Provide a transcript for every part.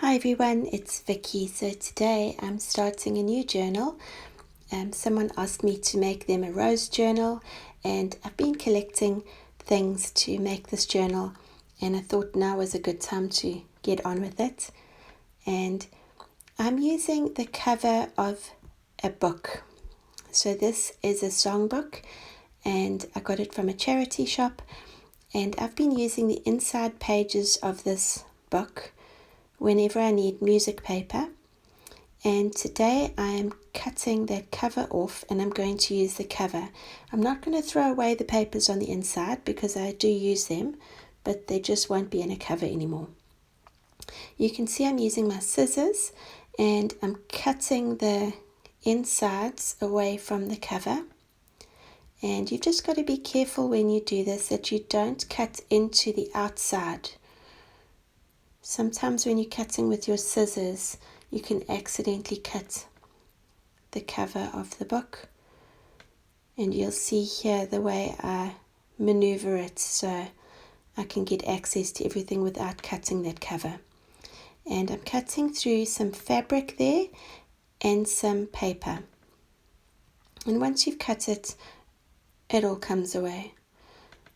Hi everyone, it's Vicky. So today I'm starting a new journal. Someone asked me to make them a rose journal, and I've been collecting things to make this journal, and I thought now was a good time to get on with it. And I'm using the cover of a book. So this is a songbook, and I got it from a charity shop, and I've been using the inside pages of this book whenever I need music paper. And today I am cutting that cover off, and I'm going to use the cover. I'm not going to throw away the papers on the inside because I do use them, but they just won't be in a cover anymore. You can see I'm using my scissors and I'm cutting the insides away from the cover. And you've just got to be careful when you do this that you don't cut into the outside. Sometimes when you're cutting with your scissors, you can accidentally cut the cover of the book. And you'll see here the way I maneuver it so I can get access to everything without cutting that cover. And I'm cutting through some fabric there and some paper. And once you've cut it, it all comes away.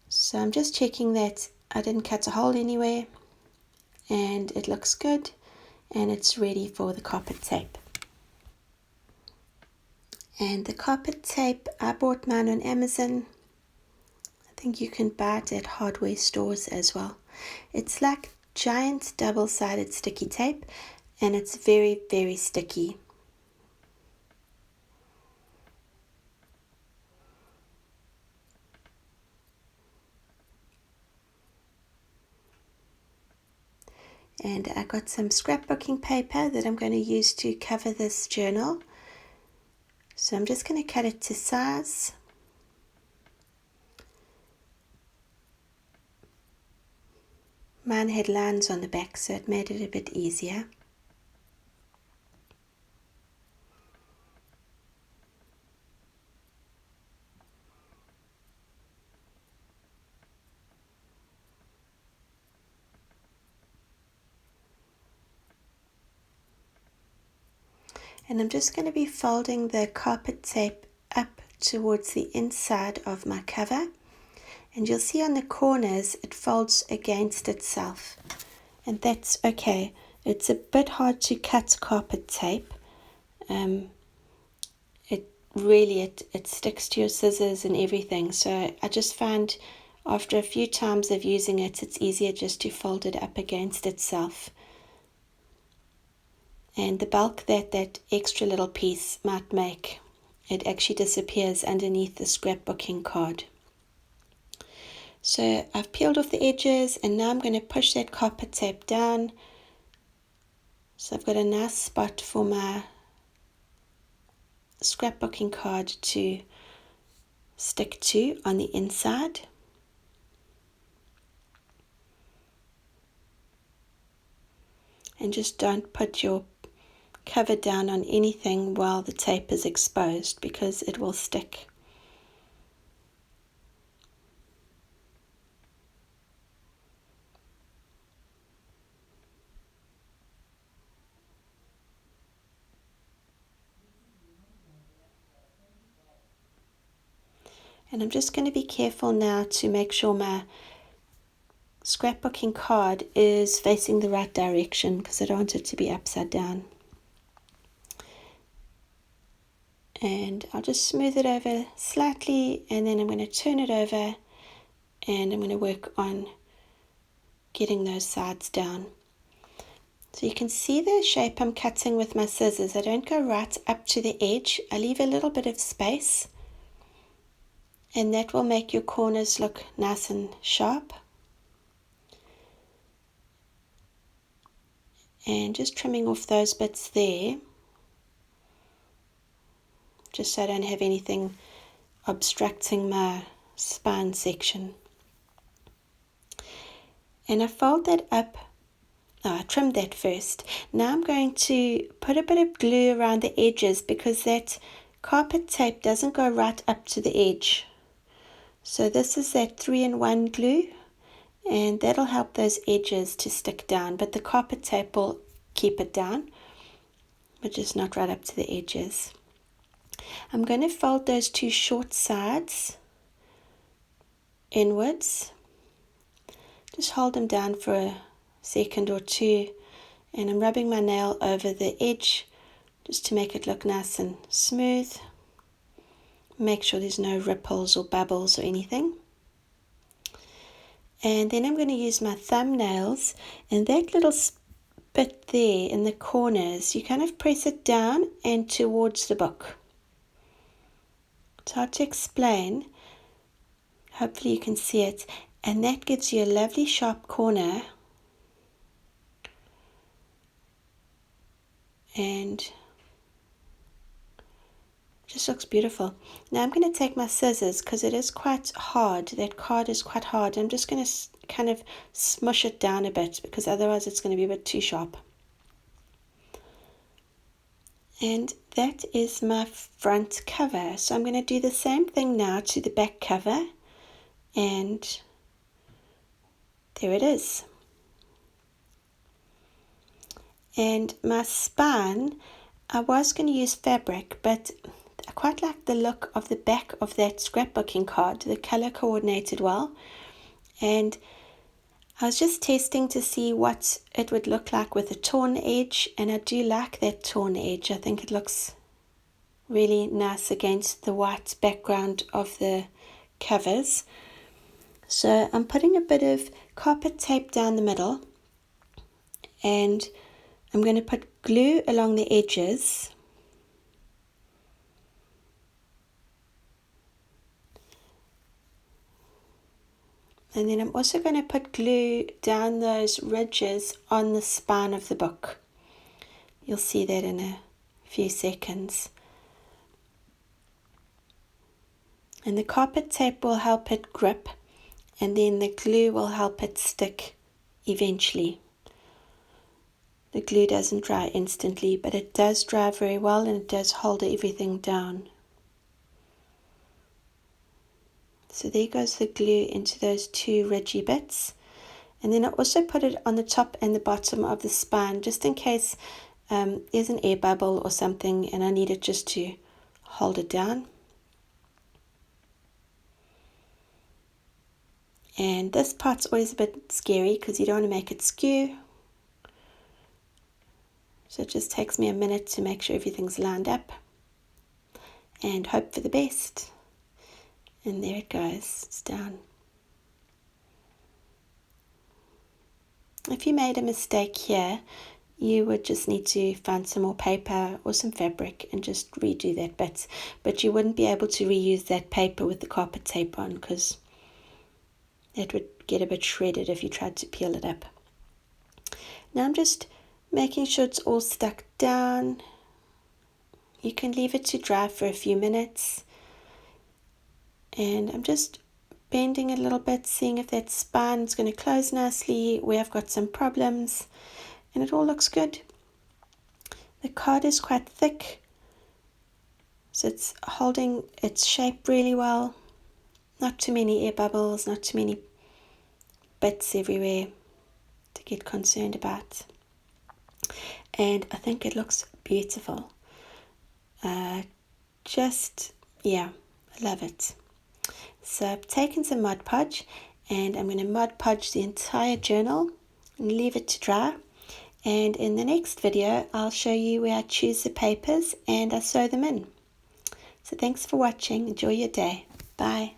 So I'm just checking that I didn't cut a hole anywhere. And it looks good, and it's ready for the carpet tape. And the carpet tape, I bought mine on Amazon. I think you can buy it at hardware stores as well. It's like giant double-sided sticky tape, and it's very, very sticky. And I got some scrapbooking paper that I'm going to use to cover this journal. So I'm just going to cut it to size. Mine had lines on the back, so it made it a bit easier. And I'm just going to be folding the carpet tape up towards the inside of my cover. And you'll see on the corners it folds against itself. And that's okay. It's a bit hard to cut carpet tape. It sticks to your scissors and everything. So I just find after a few times of using it, it's easier just to fold it up against itself. And the bulk that extra little piece might make, it actually disappears underneath the scrapbooking card. So I've peeled off the edges, and now I'm going to push that carpet tape down. So I've got a nice spot for my scrapbooking card to stick to on the inside. And just don't put your cover down on anything while the tape is exposed because it will stick. And I'm just going to be careful now to make sure my scrapbooking card is facing the right direction because I don't want it to be upside down. And I'll just smooth it over slightly, and then I'm going to turn it over, and I'm going to work on getting those sides down. So you can see the shape I'm cutting with my scissors. I don't go right up to the edge. I leave a little bit of space, and that will make your corners look nice and sharp. And just trimming off those bits there, just so I don't have anything obstructing my spine section. And I fold that up. I trimmed that first. Now I'm going to put a bit of glue around the edges because that carpet tape doesn't go right up to the edge. So this is that 3-in-1 glue, and that'll help those edges to stick down, but the carpet tape will keep it down, but just not right up to the edges. I'm going to fold those two short sides inwards. Just hold them down for a second or two, and I'm rubbing my nail over the edge just to make it look nice and smooth. Make sure there's no ripples or bubbles or anything. And then I'm going to use my thumbnails, and that little bit there in the corners, you kind of press it down and towards the book. It's hard to explain. Hopefully you can see it. And that gives you a lovely sharp corner. And just looks beautiful. Now I'm going to take my scissors, because it is quite hard. That card is quite hard. I'm just going to kind of smush it down a bit, because otherwise it's going to be a bit too sharp. And that is my front cover. So I'm going to do the same thing now to the back cover. And there it is. And my spine, I was going to use fabric, but I quite like the look of the back of that scrapbooking card. The color coordinated well. And I was just testing to see what it would look like with a torn edge, and I do like that torn edge. I think it looks really nice against the white background of the covers. So I'm putting a bit of carpet tape down the middle, and I'm going to put glue along the edges. And then I'm also going to put glue down those ridges on the spine of the book. You'll see that in a few seconds. And the carpet tape will help it grip, and then the glue will help it stick eventually. The glue doesn't dry instantly, but it does dry very well, and it does hold everything down. So there goes the glue into those two ridgy bits. And then I also put it on the top and the bottom of the spine, just in case there's an air bubble or something and I need it just to hold it down. And this part's always a bit scary because you don't want to make it skew. So it just takes me a minute to make sure everything's lined up and hope for the best. And there it goes, it's down. If you made a mistake here, you would just need to find some more paper or some fabric and just redo that bit. But you wouldn't be able to reuse that paper with the carpet tape on, because it would get a bit shredded if you tried to peel it up. Now I'm just making sure it's all stuck down. You can leave it to dry for a few minutes. And I'm just bending it a little bit, seeing if that spine is going to close nicely, where I've got some problems, and it all looks good. The card is quite thick, so it's holding its shape really well. Not too many air bubbles, not too many bits everywhere to get concerned about. And I think it looks beautiful. I love it. So I've taken some Mod Podge, and I'm going to Mod Podge the entire journal and leave it to dry. And in the next video, I'll show you where I choose the papers and I sew them in. So thanks for watching. Enjoy your day. Bye.